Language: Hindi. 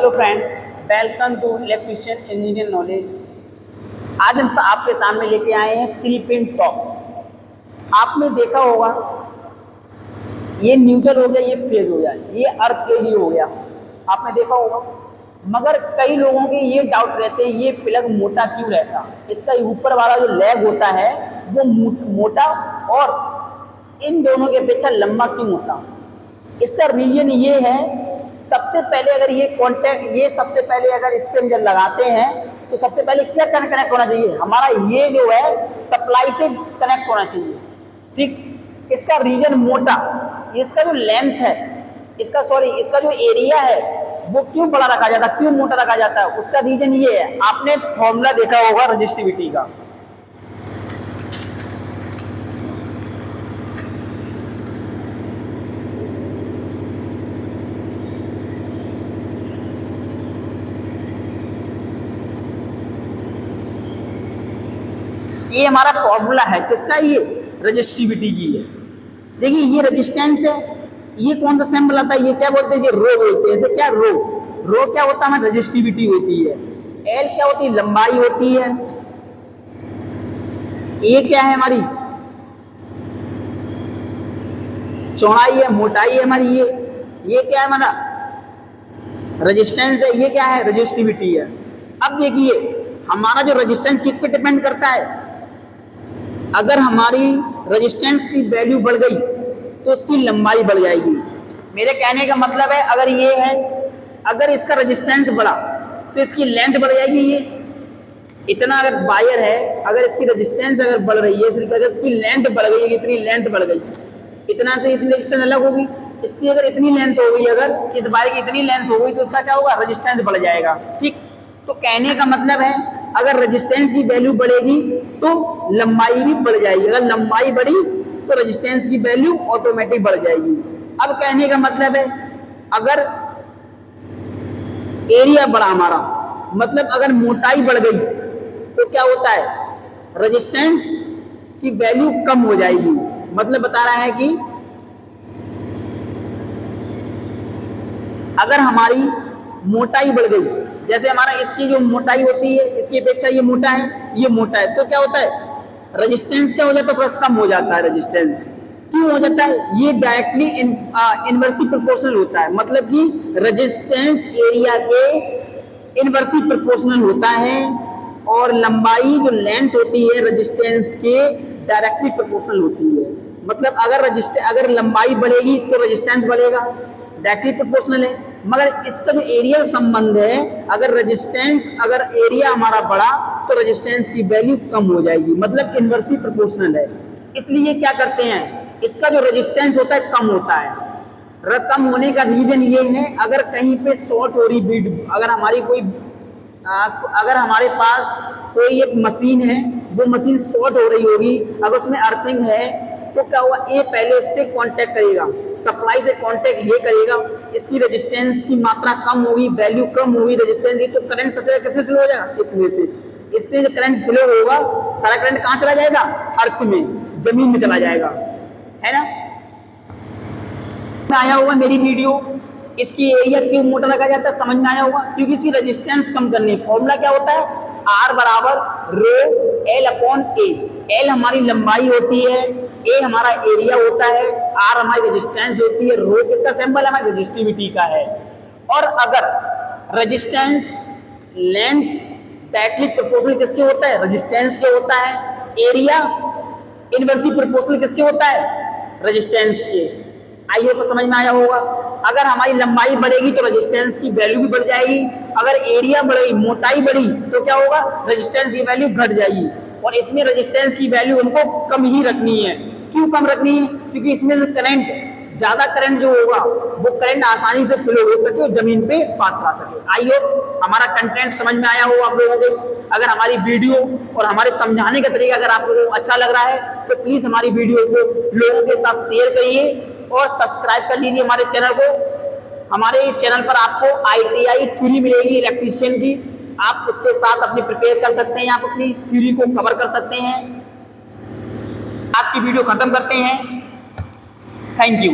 Hello friends, welcome to electrician engineer knowledge. आज हम आपके सामने लेके आए हैं 3 पिन टॉप। आपने देखा होगा ये न्यूट्रल हो गया, ये फेज हो गया, ये अर्थ के लिए हो गया, आपने देखा होगा। मगर कई लोगों के ये डाउट रहते हैं ये प्लग मोटा क्यों रहता, इसका ऊपर वाला जो लैग होता है वो मोटा और इन दोनों के अपेक्षा लंबा क्यों होता। इसका रीजन ये है, सबसे पहले अगर सबसे पहले अगर इस पे जब लगाते हैं तो सबसे पहले क्या कनेक्ट होना चाहिए, हमारा ये जो है सप्लाई से कनेक्ट होना चाहिए। ठीक, इसका रीजन मोटा, इसका जो लेंथ है, इसका जो एरिया है वो क्यों बड़ा रखा जाता है, क्यों मोटा रखा जाता है, उसका रीजन ये है। आपने फॉर्मूला देखा होगा रजिस्टिविटी का, ये हमारा फॉर्मूला है किसका, ये रजिस्टिविटी की है। देखिए ये रेजिस्टेंस है, ये कौन सा सिंबल आता है, ये क्या बोलते हैं, ये रो बोलते हैं। क्या रो क्या होता है, हमारी रजिस्टिविटी होती है। एल क्या होती है, लंबाई होती है। ये क्या है, हमारी चौड़ाई है, मोटाई है हमारी। ये क्या है, हमारा रेजिस्टेंस है। ये क्या है, रजिस्टिविटी है। अब देखिए हमारा जो रेजिस्टेंस किस पे डिपेंड करता है, अगर हमारी रेजिस्टेंस की वैल्यू बढ़ गई तो उसकी लंबाई बढ़ जाएगी। मेरे कहने का मतलब है, अगर ये है, अगर इसका रेजिस्टेंस बढ़ा तो इसकी लेंथ बढ़ जाएगी। ये इतना अगर वायर है, अगर इसकी रेजिस्टेंस अगर बढ़ रही है, सिर्फ अगर इसकी लेंथ बढ़ गई, इतनी लेंथ बढ़ गई, इतना से इतनी रेजिस्टेंस अलग होगी, इसकी अगर इतनी लेंथ हो गई, अगर इस वायर की इतनी लेंथ हो गई तो उसका क्या होगा, रेजिस्टेंस बढ़ जाएगा। ठीक, तो कहने का मतलब है अगर रेजिस्टेंस की वैल्यू बढ़ेगी तो लंबाई भी बढ़ जाएगी, अगर लंबाई बढ़ी तो रेजिस्टेंस की वैल्यू ऑटोमेटिक बढ़ जाएगी। अब कहने का मतलब है अगर एरिया बढ़ा हमारा, मतलब अगर मोटाई बढ़ गई तो क्या होता है, रेजिस्टेंस की वैल्यू कम हो जाएगी। मतलब बता रहा है कि अगर हमारी मोटाई बढ़ गई, जैसे हमारा इसकी जो मोटाई होती है इसकी अपेक्षा ये मोटा है, ये मोटा है, तो क्या होता है, रेजिस्टेंस क्या हो जाता है, थोड़ा कम हो जाता है। रेजिस्टेंस क्यों हो जाता है, ये डायरेक्टली इनवर्सली प्रोपोर्शनल होता है। मतलब कि रेजिस्टेंस एरिया के इनवर्सली प्रोपोर्शनल होता है और लंबाई जो लेंथ होती है रेजिस्टेंस के डायरेक्टली प्रोपोर्शनल होती है। मतलब अगर लंबाई बढ़ेगी तो रेजिस्टेंस बढ़ेगा, डायरेक्टली प्रोपोर्शनल है। मगर इसका जो एरिया संबंध है, अगर एरिया हमारा बढ़ा तो रेजिस्टेंस की वैल्यू कम हो जाएगी, मतलब इनवर्सली प्रोपोर्शनल है। इसलिए क्या करते हैं, इसका जो रेजिस्टेंस होता है कम होता है। कम होने का रीजन ये है, अगर कहीं पे शॉर्ट हो रही बीट, अगर हमारे पास कोई एक मशीन है, वो मशीन शॉर्ट हो रही होगी, अगर उसमें अर्थिंग है तो क्या हुआ, ये पहले उससे कांटेक्ट करेगा, सप्लाई से कांटेक्ट ये करेगा, इसकी रेजिस्टेंस की मात्रा कम होगी, वैल्यू कम होगी रेजिस्टेंस की, तो करंट सबसे किसमें फ्लो हो जाएगा, इसमें से। इससे जो करंट फ्लो होगा, सारा करंट कहाँ चला जाएगा, अर्थ में, जमीन में चला जाएगा, है ना। आया होगा मेरी वीडियो, इसकी एरिया क्यों मोटा रखा जाता है, समझ में आया होगा, क्योंकि इसकी रेजिस्टेंस कम करनी है। फॉर्मूला क्या होता है, R बराबर रो L अपॉन A। L हमारी लंबाई होती है, A हमारा एरिया होता है, R हमारी रेजिस्टेंस होती है, रो किसका सिंबल है, हमारी रेजिस्टिविटी का है। और अगर रेजिस्टेंस लेंथ डायरेक्टली प्रोपोर्शनल किसके होता है, रेजिस्टेंस के होता है, एरिया इनवर्सली प्रोपोर्शनल किसके होता है, रेजिस्टेंस के। आइए तो समझ में आया होगा। अगर हमारी लंबाई बढ़ेगी तो रेजिस्टेंस की वैल्यू भी बढ़ जाएगी, अगर एरिया बढ़ेगी, मोटाई बढ़ी तो क्या होगा, रेजिस्टेंस की वैल्यू घट जाएगी। और इसमें रेजिस्टेंस की वैल्यू हमको कम ही रखनी है। क्यों कम रखनी है, क्योंकि इसमें से करंट, ज्यादा करंट जो होगा वो करंट आसानी से फ्लो हो सके और जमीन पे पास कर सके। आई होप हमारा कंटेंट समझ में आया हो आप लोगों को। अगर हमारी वीडियो और हमारे समझाने का तरीका अगर आप लोगों को अच्छा लग रहा है तो प्लीज हमारी वीडियो को लोगों के साथ शेयर करिए और सब्सक्राइब कर लीजिए हमारे चैनल को। हमारे चैनल पर आपको ITI थ्योरी मिलेगी इलेक्ट्रीशियन की, आप उसके साथ अपनी प्रिपेयर कर सकते हैं, आप अपनी थ्योरी को कवर कर सकते हैं। आज की वीडियो खत्म करते हैं। Thank you.